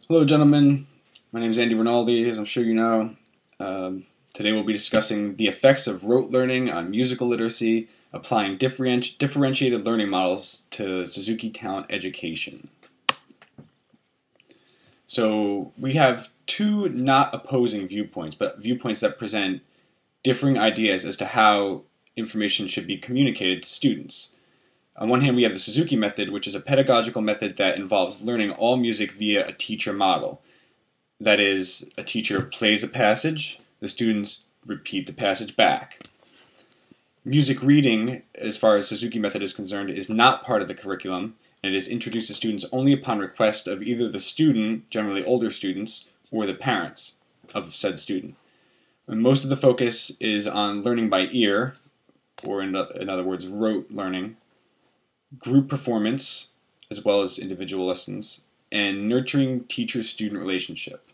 Hello, gentlemen. My name is Andy Rinaldi, as I'm sure you know. Today we'll be discussing the effects of rote learning on musical literacy, applying differentiated learning models to Suzuki talent education. So we have two not opposing viewpoints, but viewpoints that present differing ideas as to how information should be communicated to students. On one hand, we have the Suzuki method, which is a pedagogical method that involves learning all music via a teacher model. That is, a teacher plays a passage, the students repeat the passage back. Music reading, as far as Suzuki method is concerned, is not part of the curriculum, and it is introduced to students only upon request of either the student, generally older students, or the parents of said student. And most of the focus is on learning by ear, or in other words, rote learning, group performance, as well as individual lessons, and nurturing teacher-student relationship.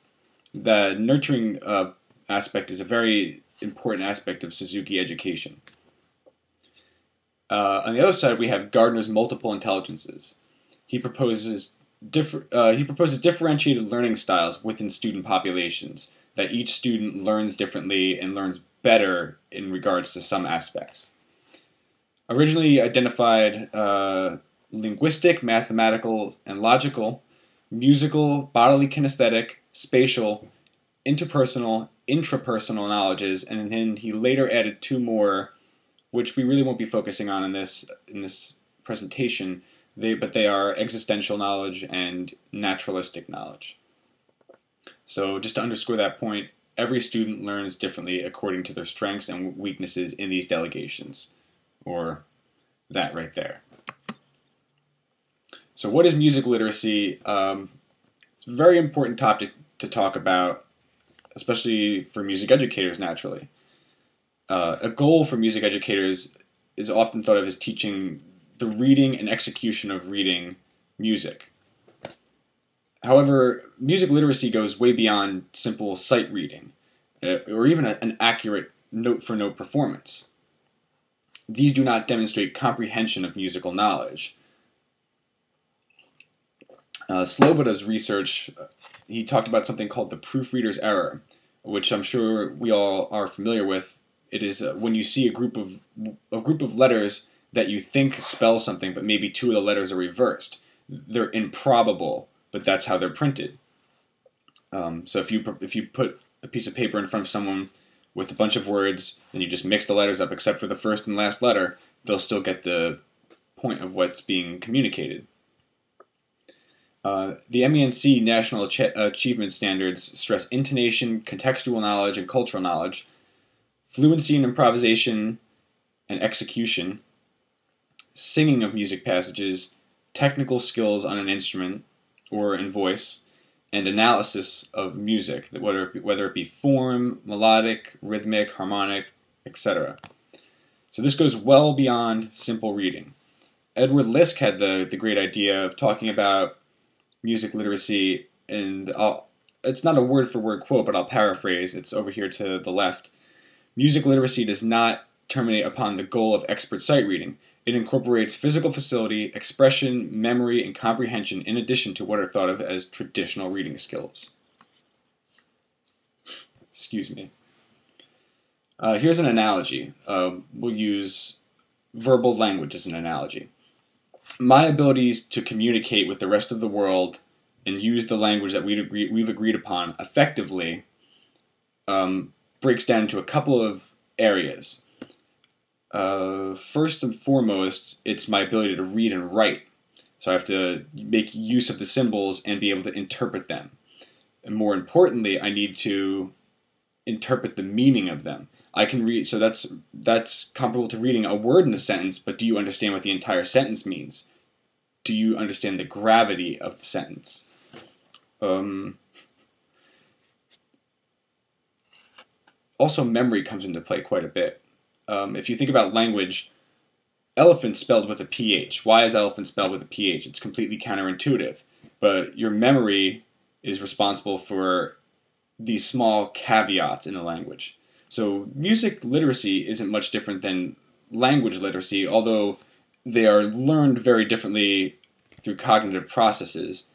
The nurturing aspect is a very important aspect of Suzuki education. On the other side, we have Gardner's multiple intelligences. He proposes differentiated learning styles within student populations, that each student learns differently and learns better in regards to some aspects. Originally identified linguistic, mathematical, and logical, musical, bodily kinesthetic, spatial, interpersonal, intrapersonal knowledges, and then he later added two more, which we really won't be focusing on in this presentation, but they are existential knowledge and naturalistic knowledge. So just to underscore that point, every student learns differently according to their strengths and weaknesses in these delegations, or that right there. So what is music literacy? It's a very important topic to talk about, especially for music educators, naturally. A goal for music educators is often thought of as teaching the reading and execution of reading music. However, music literacy goes way beyond simple sight reading, or even an accurate note-for-note performance. These do not demonstrate comprehension of musical knowledge. Slobod's research, he talked about something called the proofreader's error, which I'm sure we all are familiar with. It is when you see a group of letters that you think spell something, but maybe two of the letters are reversed. They're improbable, but that's how they're printed. So if you put a piece of paper in front of someone with a bunch of words, and you just mix the letters up except for the first and last letter, they'll still get the point of what's being communicated. The MENC National Achievement Standards stress intonation, contextual knowledge, and cultural knowledge, fluency in improvisation and execution, singing of music passages, technical skills on an instrument or in voice, and analysis of music, whether it be form, melodic, rhythmic, harmonic, etc. So this goes well beyond simple reading. Edward Lisk had the great idea of talking about music literacy, and it's not a word-for-word quote, but I'll paraphrase. It's over here to the left. Music literacy does not terminate upon the goal of expert sight reading. It incorporates physical facility, expression, memory, and comprehension in addition to what are thought of as traditional reading skills. Excuse me. Here's an analogy. We'll use verbal language as an analogy. My abilities to communicate with the rest of the world and use the language that we've agreed upon effectively breaks down into a couple of areas. First and foremost, it's my ability to read and write. So I have to make use of the symbols and be able to interpret them. And more importantly, I need to interpret the meaning of them. I can read, so that's comparable to reading a word in a sentence, but do you understand what the entire sentence means? Do you understand the gravity of the sentence? Also, memory comes into play quite a bit. If you think about language, elephant spelled with a PH. Why is elephant spelled with a PH? It's completely counterintuitive. But your memory is responsible for these small caveats in the language. So music literacy isn't much different than language literacy, although they are learned very differently through cognitive processes.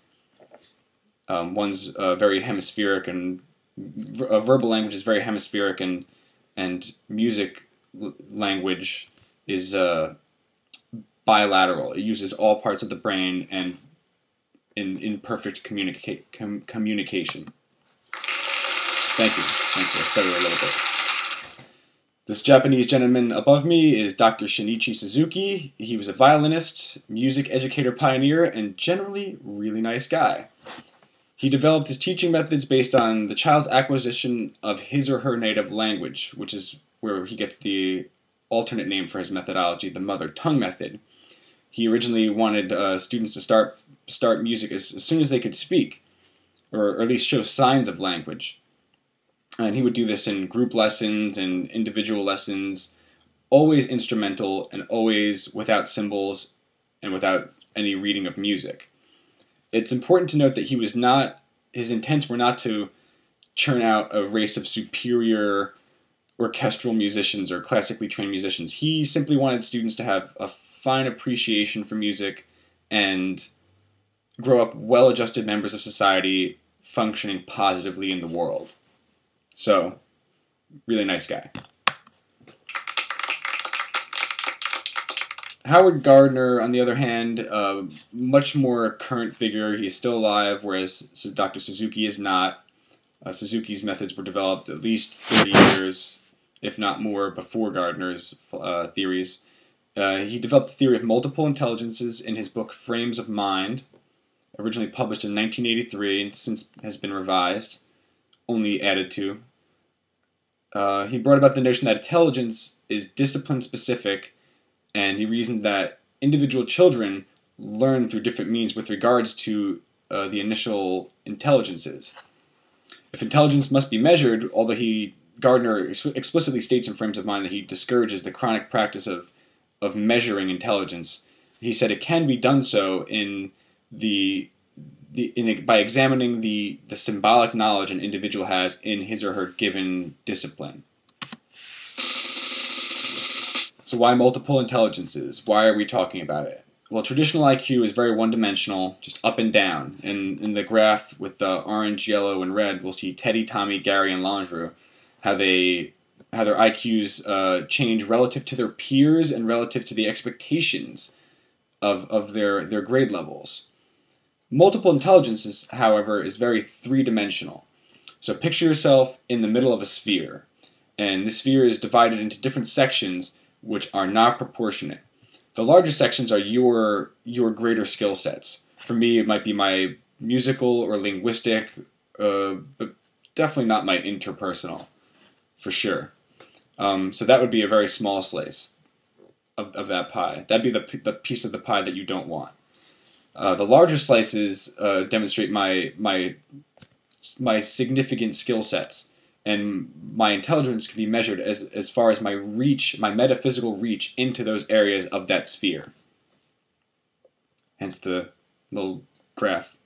One's very hemispheric, and verbal language is very hemispheric, and music language is bilateral. It uses all parts of the brain and in perfect communication. Thank you. I stuttered a little bit. This Japanese gentleman above me is Dr. Shinichi Suzuki. He was a violinist, music educator pioneer, and generally really nice guy. He developed his teaching methods based on the child's acquisition of his or her native language, which is where he gets the alternate name for his methodology, the mother tongue method. He originally wanted students to start music as soon as they could speak, or at least show signs of language. And he would do this in group lessons and individual lessons, always instrumental and always without symbols and without any reading of music. It's important to note that his intents were not to churn out a race of superior orchestral musicians or classically trained musicians. He simply wanted students to have a fine appreciation for music and grow up well-adjusted members of society functioning positively in the world. So, really nice guy. Howard Gardner, on the other hand, much more current figure. He is still alive, whereas Dr. Suzuki is not. Suzuki's methods were developed at least 30 years, if not more, before Gardner's theories. He developed the theory of multiple intelligences in his book Frames of Mind, originally published in 1983 and since has been revised, only added to. He brought about the notion that intelligence is discipline-specific, and he reasoned that individual children learn through different means with regards to the initial intelligences. If intelligence must be measured, although Gardner explicitly states in Frames of Mind that he discourages the chronic practice of measuring intelligence, he said it can be done so by examining the symbolic knowledge an individual has in his or her given discipline. So why multiple intelligences? Why are we talking about it? Well, traditional IQ is very one-dimensional, just up and down. And in the graph with the orange, yellow, and red, we'll see Teddy, Tommy, Gary, and Landru, how their IQs change relative to their peers and relative to the expectations of their grade levels. Multiple intelligence, however, is very three-dimensional. So picture yourself in the middle of a sphere, and the sphere is divided into different sections which are not proportionate. The larger sections are your greater skill sets. For me, it might be my musical or linguistic, but definitely not my interpersonal, for sure. So that would be a very small slice of that pie. That'd be the piece of the pie that you don't want. The larger slices demonstrate my significant skill sets, and my intelligence can be measured as far as my metaphysical reach into those areas of that sphere. Hence the little graph.